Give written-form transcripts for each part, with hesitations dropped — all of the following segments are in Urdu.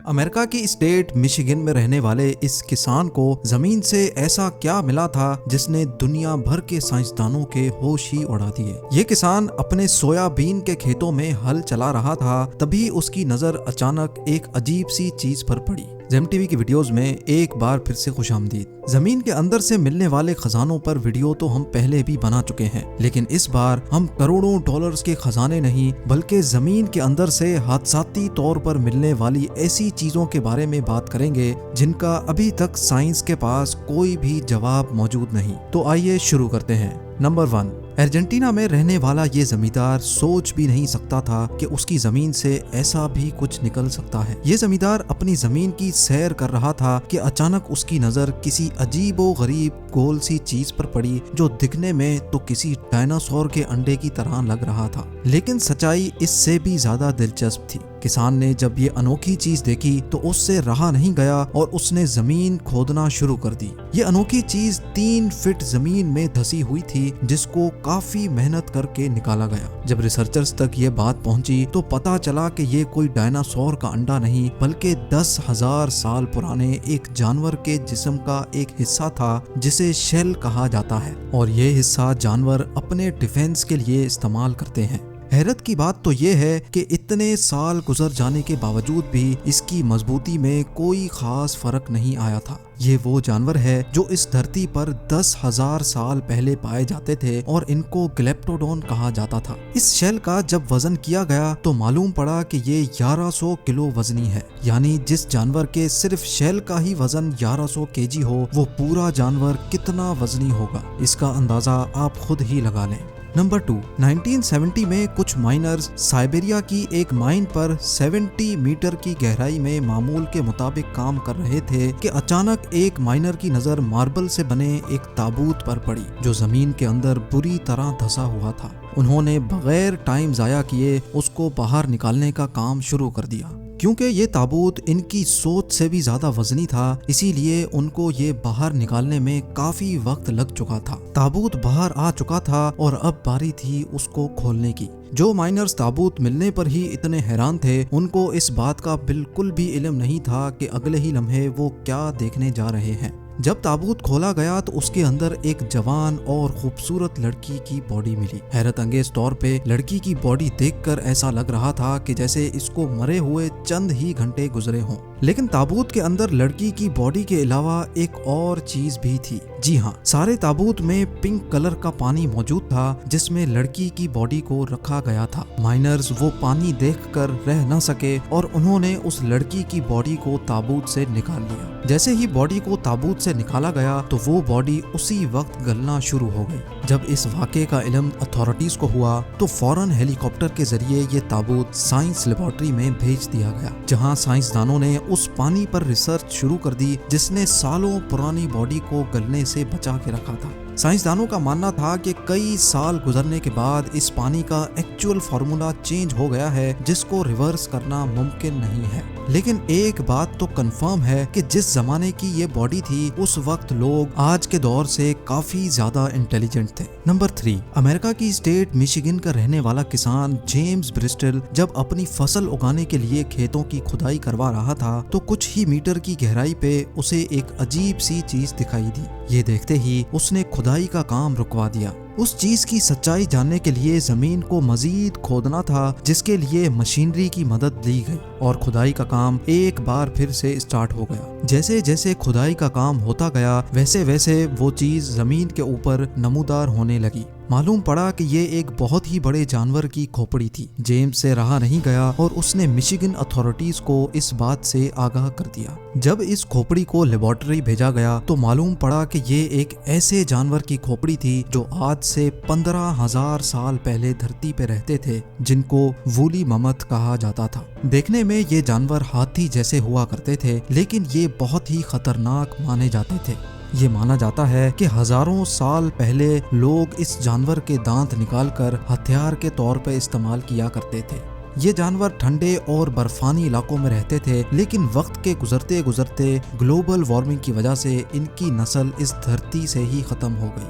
امریکہ کی اسٹیٹ مشیگن میں رہنے والے اس کسان کو زمین سے ایسا کیا ملا تھا جس نے دنیا بھر کے سائنسدانوں کے ہوش ہی اڑا دیے۔ یہ کسان اپنے سویا بین کے کھیتوں میں ہل چلا رہا تھا، تبھی اس کی نظر اچانک ایک عجیب سی چیز پر پڑی۔ زیم ٹی وی کی ویڈیوز میں ایک بار پھر سے خوش آمدید۔ زمین کے اندر سے ملنے والے خزانوں پر ویڈیو تو ہم پہلے بھی بنا چکے ہیں، لیکن اس بار ہم کروڑوں ڈالرز کے خزانے نہیں بلکہ زمین کے اندر سے حادثاتی طور پر ملنے والی ایسی چیزوں کے بارے میں بات کریں گے جن کا ابھی تک سائنس کے پاس کوئی بھی جواب موجود نہیں۔ تو آئیے شروع کرتے ہیں۔ نمبر 1، ارجنٹینا میں رہنے والا یہ زمیندار سوچ بھی نہیں سکتا تھا کہ اس کی زمین سے ایسا بھی کچھ نکل سکتا ہے۔ یہ زمیندار اپنی زمین کی سیر کر رہا تھا کہ اچانک اس کی نظر کسی عجیب و غریب گول سی چیز پر پڑی جو دکھنے میں تو کسی ڈائناسور کے انڈے کی طرح لگ رہا تھا، لیکن سچائی اس سے بھی زیادہ دلچسپ تھی۔ کسان نے جب یہ انوکھی چیز دیکھی تو اس سے رہا نہیں گیا اور اس نے زمین کھودنا شروع کر دی۔ یہ انوکھی چیز 3 فٹ زمین میں دھسی ہوئی تھی جس کو کافی محنت کر کے نکالا گیا۔ جب ریسرچرز تک یہ بات پہنچی تو پتا چلا کہ یہ کوئی ڈائناسور کا انڈا نہیں بلکہ 10,000 سال پرانے ایک جانور کے جسم کا ایک حصہ تھا جسے شیل کہا جاتا ہے، اور یہ حصہ جانور اپنے ڈیفنس کے لیے استعمال کرتے ہیں۔ حیرت کی بات تو یہ ہے کہ اتنے سال گزر جانے کے باوجود بھی اس کی مضبوطی میں کوئی خاص فرق نہیں آیا تھا۔ یہ وہ جانور ہے جو اس دھرتی پر 10,000 سال پہلے پائے جاتے تھے اور ان کو گلیپٹوڈون کہا جاتا تھا۔ اس شیل کا جب وزن کیا گیا تو معلوم پڑا کہ یہ 1100 کلو وزنی ہے، یعنی جس جانور کے صرف شیل کا ہی وزن 1100 kg ہو، وہ پورا جانور کتنا وزنی ہوگا، اس کا اندازہ آپ خود ہی لگا لیں۔ نمبر 2، 1970 میں کچھ مائنرز سائبیریا کی ایک مائن پر 70 میٹر کی گہرائی میں معمول کے مطابق کام کر رہے تھے کہ اچانک ایک مائنر کی نظر ماربل سے بنے ایک تابوت پر پڑی جو زمین کے اندر بری طرح دھسا ہوا تھا۔ انہوں نے بغیر ٹائم ضائع کیے اس کو باہر نکالنے کا کام شروع کر دیا۔ کیونکہ یہ تابوت ان کی سوچ سے بھی زیادہ وزنی تھا، اسی لیے ان کو یہ باہر نکالنے میں کافی وقت لگ چکا تھا۔ تابوت باہر آ چکا تھا اور اب باری تھی اس کو کھولنے کی۔ جو مائنرز تابوت ملنے پر ہی اتنے حیران تھے، ان کو اس بات کا بالکل بھی علم نہیں تھا کہ اگلے ہی لمحے وہ کیا دیکھنے جا رہے ہیں۔ جب تابوت کھولا گیا تو اس کے اندر ایک جوان اور خوبصورت لڑکی کی باڈی ملی۔ حیرت انگیز طور پہ لڑکی کی باڈی دیکھ کر ایسا لگ رہا تھا کہ جیسے اس کو مرے ہوئے چند ہی گھنٹے گزرے ہوں، لیکن تابوت کے اندر لڑکی کی باڈی کے علاوہ ایک اور چیز بھی تھی۔ جی ہاں، سارے تابوت میں پنک کلر کا پانی موجود تھا جس میں لڑکی کی باڈی کو رکھا گیا تھا۔ مائنرز وہ پانی دیکھ کر رہ نہ سکے اور انہوں نے اس لڑکی کی باڈی کو تابوت سے نکال لیا۔ جیسے ہی باڈی کو تابوت سے نکالا گیا تو وہ باڈی اسی وقت گلنا شروع ہو گئی۔ جب اس واقعے کا علم اتھارٹیز کو ہوا تو فوراً ہیلی کاپٹر کے ذریعے یہ تابوت سائنس لیبارٹری میں بھیج دیا گیا، جہاں سائنسدانوں نے اس پانی پر ریسرچ شروع کر دی جس نے سالوں پرانی باڈی کو گلنے سے بچا کے رکھا تھا۔ سائنسدانوں کا ماننا تھا کہ کئی سال گزرنے کے بعد اس پانی کا ایکچوئل فارمولا چینج ہو گیا ہے جس کو ریورس کرنا ممکن نہیں ہے، لیکن ایک بات تو کنفرم ہے کہ جس زمانے کی یہ باڈی تھی اس وقت لوگ آج کے دور سے کافی زیادہ انٹیلیجنٹ تھے۔ نمبر 3، امریکہ کی اسٹیٹ مشیگن کا رہنے والا کسان جیمز برسٹل جب اپنی فصل اگانے کے لیے کھیتوں کی کھدائی کروا رہا تھا تو کچھ ہی میٹر کی گہرائی پہ اسے ایک عجیب سی چیز دکھائی دی۔ یہ دیکھتے ہی اس نے کھدائی کا کام رکوا دیا۔ اس چیز کی سچائی جاننے کے لیے زمین کو مزید کھودنا تھا، جس کے لیے مشینری کی مدد لی گئی اور کھدائی کا کام ایک بار پھر سے اسٹارٹ ہو گیا۔ جیسے جیسے کھدائی کا کام ہوتا گیا ویسے ویسے وہ چیز زمین کے اوپر نمودار ہونے لگی۔ معلوم پڑا کہ یہ ایک بہت ہی بڑے جانور کی کھوپڑی تھی۔ جیمز سے رہا نہیں گیا اور اس نے مشیگن اتھارٹیز کو اس بات سے آگاہ کر دیا۔ جب اس کھوپڑی کو لیبارٹری بھیجا گیا تو معلوم پڑا کہ یہ ایک ایسے جانور کی کھوپڑی تھی جو آج سے 15,000 سال پہلے دھرتی پہ رہتے تھے، جن کو وولی ممت کہا جاتا تھا۔ دیکھنے میں یہ جانور ہاتھی جیسے ہوا کرتے تھے، لیکن یہ بہت ہی خطرناک مانے جاتے تھے۔ یہ مانا جاتا ہے کہ ہزاروں سال پہلے لوگ اس جانور کے دانت نکال کر ہتھیار کے طور پر استعمال کیا کرتے تھے۔ یہ جانور ٹھنڈے اور برفانی علاقوں میں رہتے تھے، لیکن وقت کے گزرتے گزرتے گلوبل وارمنگ کی وجہ سے ان کی نسل اس دھرتی سے ہی ختم ہو گئی۔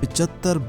75